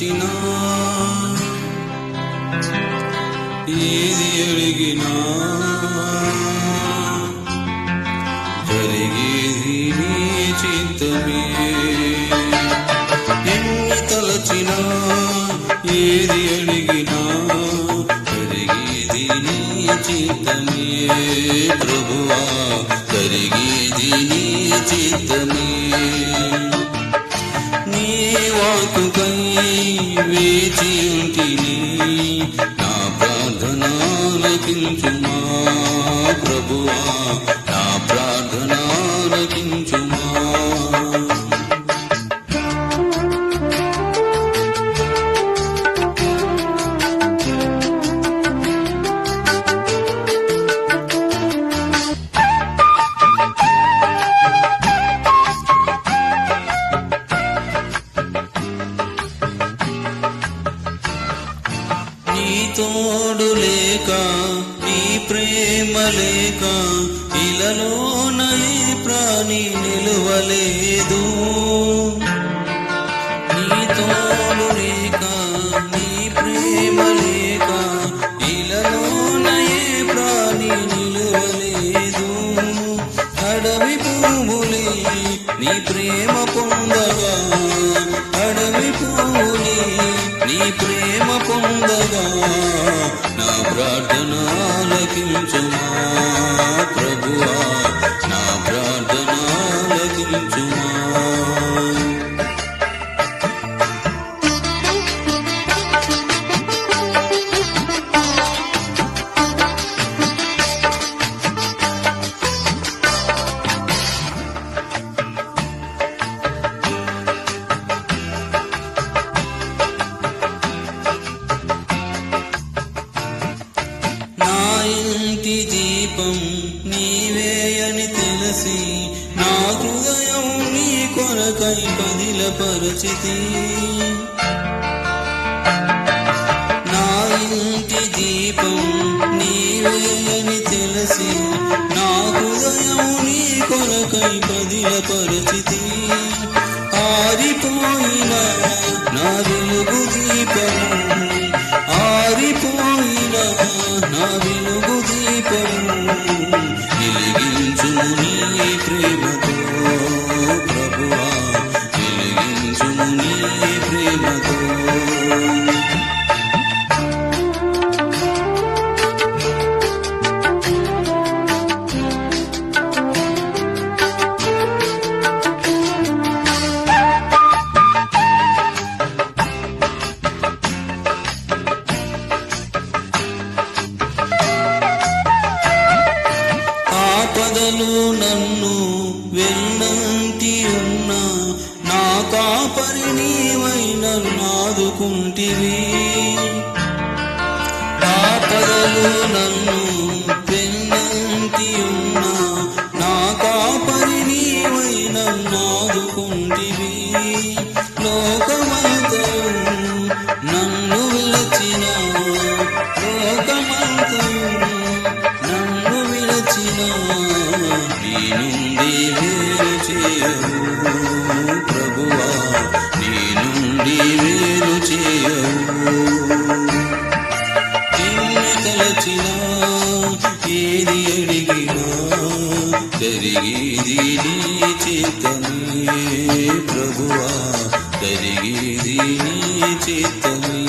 తలచినా ఏది అడిగినా జరిగేది నీ చిత్తమే. ఎన్ని తలచినా ఏది అడిగినా జరిగేది నీ చిత్తమే. ప్రభువా జరిగేది నీ చిత్తమే. నీ వాక్కుకై వేచి ఉంటిని, నా ప్రార్థన ఆలకించుమా. ప్రభువా నా ప్రార్థన ఆలకించుమా. నీ తోడు లేక నీ ప్రేమ లేక ఇలలోన ఈ ప్రాణి నిలువలేదు. నీ తోడు లేక నీ ప్రేమ లేక ఇలలోన ఏ ప్రాణి నిలువలేదు. అడవి పువ్వులే నీ ప్రేమ పొందగా, అడవి పువ్వులే నీ ప్రేమ పొందగా, నా ప్రార్థన ఆలకించుమా. ప్రభువా నా ప్రార్థన ఆలకించుమా. నా ఇంటి దీపం నీవే అని తెలిసి, నా హృదయం నీ కొరకై పదిలపరచితి. నా ఇంటి దీపం నీవే అని తెలిసి, నా హృదయం నీ కొరకై పదిలపరచితి. ఆరిపోయిన నా వెలుగు దీపము, ఆరిపోయిన నా వెలుగు దీపము వెలిగించుము నీ ప్రేమతో. ప్రభువా వెలిగించుము నీ ప్రేమతో. ఆపదలు నన్ను వెన్నంటి ఉన్నా, నా కాపరి నీవై నన్ను ఆదుకుంటివి. ఆపదలు నన్ను వెన్నంటి ఉన్నా, నా కాపరి నీవై నన్ను ఆదుకుంటివి. లోకమంతయు నన్ను విలచిన, లోకమంతయు నన్ను విలచిన, నీ నుండి వేరు చేయవు. ప్రభువా నీ నుండి వేరు చేయవు. ఎన్ని తలచినా ఏది అడిగినా జరిగేది నీ చిత్తమే. ప్రభువా జరిగేది నీ చిత్తమే.